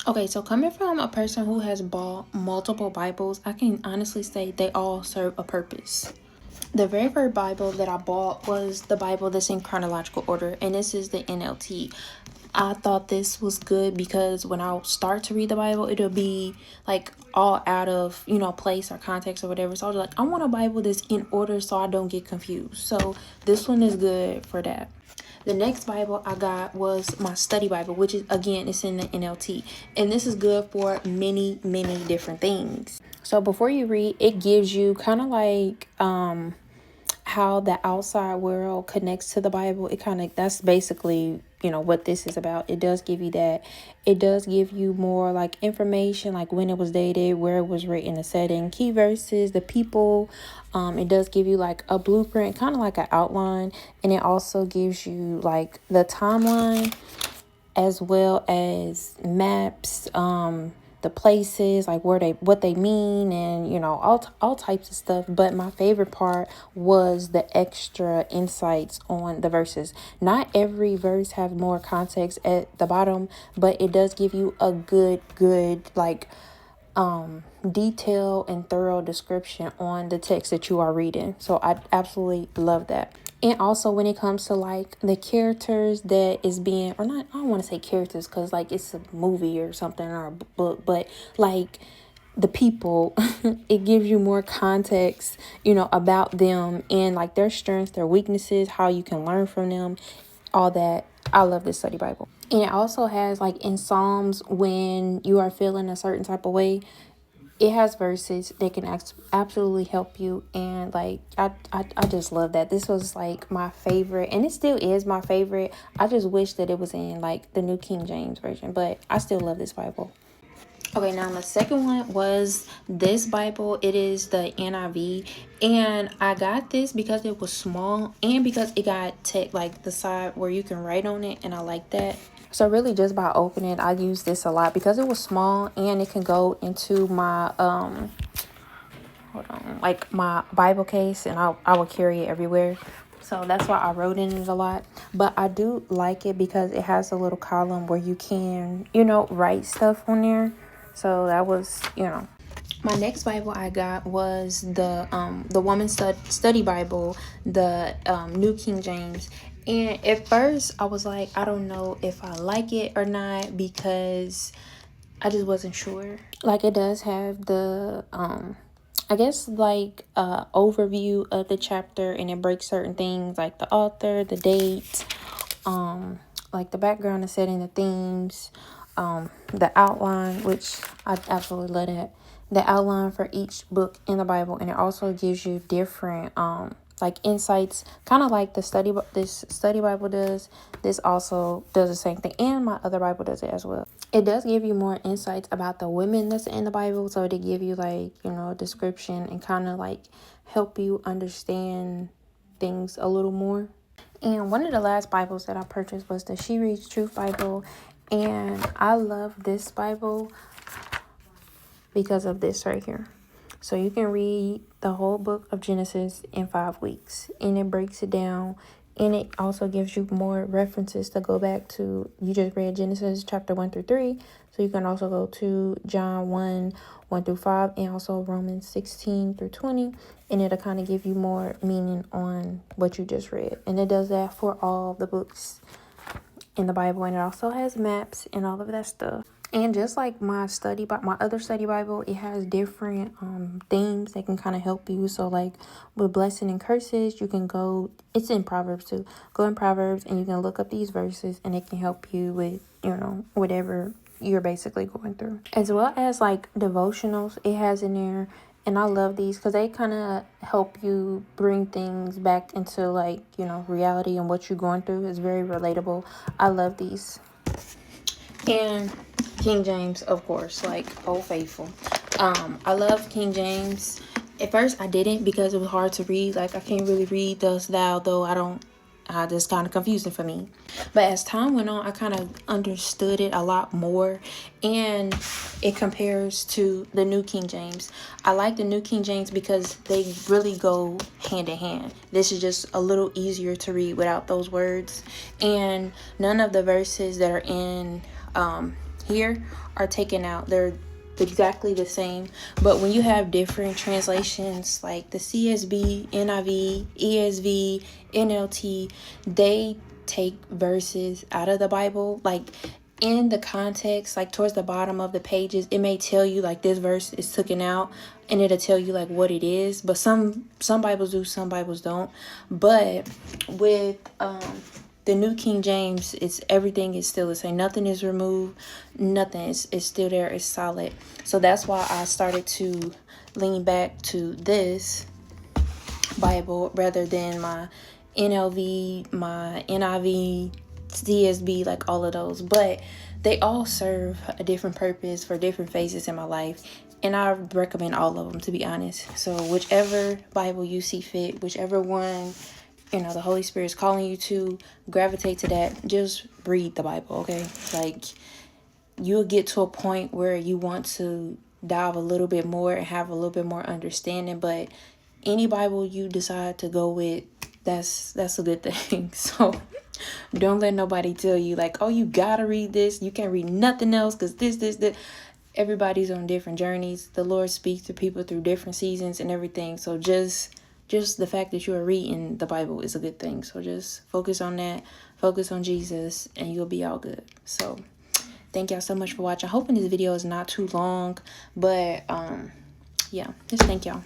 Okay, so coming from a person who has bought multiple Bibles, I can honestly say they all serve a purpose. The very first Bible that I bought was the Bible that's in chronological order, and this is the NLT. I thought this was good because when I start to read the Bible, it'll be like all out of, place or context or whatever. So I was like, I want a Bible that's in order so I don't get confused. So this one is good for that. The next Bible I got was my study Bible, which is, again, it's in the NLT. And this is good for many, many different things. So before you read, it gives you kind of like how the outside world connects to the Bible. It kind of, that's basically, what this is about. It does give you that. It does give you more like information, like when it was dated, where it was written, the setting, key verses, the people. It does give you like a blueprint, kind of like an outline. And it also gives you like the timeline as well as maps, the places, like what they mean, and all types of stuff. But my favorite part was the extra insights on the verses. Not every verse have more context at the bottom, but it does give you a good like detail and thorough description on the text that you are reading. So I absolutely love that. And also when it comes to like the characters that is being, or not, I don't want to say characters because like it's a movie or something or a book, but like the people, it gives you more context, about them and like their strengths, their weaknesses, how you can learn from them, all that. I love this study Bible. And it also has like in Psalms, when you are feeling a certain type of way, it has verses that can absolutely help you. And like I just love that. This was like my favorite, and it still is my favorite. I just wish that it was in like the New King James version, but I still love this Bible. Okay, now the second one was this Bible. It is the NIV, and I got this because it was small and because it got like the side where you can write on it, and I like that. So really just by opening it, I use this a lot because it was small and it can go into my like my Bible case, and I will carry it everywhere. So that's why I wrote in it a lot. But I do like it because it has a little column where you can, write stuff on there. So that was, My next Bible I got was the Woman Study Bible, the New King James. And at first I was like, I don't know if I like it or not because I just wasn't sure. Like it does have the I guess like overview of the chapter, and it breaks certain things like the author, the date, like the background, the setting, the themes, the outline, which I absolutely love that. The outline for each book in the Bible, and it also gives you different like insights, kind of like this study Bible does. This also does the same thing, and my other Bible does it as well. It does give you more insights about the women that's in the Bible, so to give you like a description and kind of like help you understand things a little more. And one of the last Bibles that I purchased was the She Reads Truth Bible, and I love this Bible because of this right here. So you can read the whole book of Genesis in 5 weeks, and it breaks it down, and it also gives you more references to go back to. You just read Genesis chapter 1 through 3, so you can also go to John 1 through 5, and also Romans 16 through 20, and it'll kind of give you more meaning on what you just read. And it does that for all the books in the Bible, and it also has maps and all of that stuff. And just like my other study Bible, it has different themes that can kind of help you. So like with blessing and curses, you can go, it's in Proverbs too. Go in Proverbs and you can look up these verses, and it can help you with, whatever you're basically going through. As well as like devotionals, it has in there. And I love these because they kind of help you bring things back into like, reality and what you're going through. It's very relatable. I love these. And King James, of course, like Old Faithful. I love King James. At first I didn't because it was hard to read. Like I can't really read thus thou, though just kind of confusing for me. But as time went on, I kind of understood it a lot more, and it compares to the New King James. I like the New King James because they really go hand in hand. This is just a little easier to read without those words, and none of the verses that are in here are taken out. They're exactly the same. But when you have different translations like the CSB, NIV, ESV, NLT, they take verses out of the Bible. Like in the context, like towards the bottom of the pages, it may tell you like this verse is taken out, and it'll tell you like what it is. But some Bibles do, some Bibles don't. But with the New King James, it's everything is still the same. Nothing is removed. Nothing is still there. It's solid. So that's why I started to lean back to this Bible rather than my NLV, my NIV, CSB, like all of those. But they all serve a different purpose for different phases in my life. And I recommend all of them, to be honest. So whichever Bible you see fit, whichever one, you know, the Holy Spirit is calling you to, gravitate to that. Just read the Bible, okay? Like, you'll get to a point where you want to dive a little bit more and have a little bit more understanding. But any Bible you decide to go with, that's a good thing. So don't let nobody tell you like, oh, you gotta read this. You can't read nothing else because this. Everybody's on different journeys. The Lord speaks to people through different seasons and everything. So just the fact that you are reading the Bible is a good thing. So just focus on that. Focus on Jesus and you'll be all good. So thank y'all so much for watching. Hoping this video is not too long. But yeah, just thank y'all.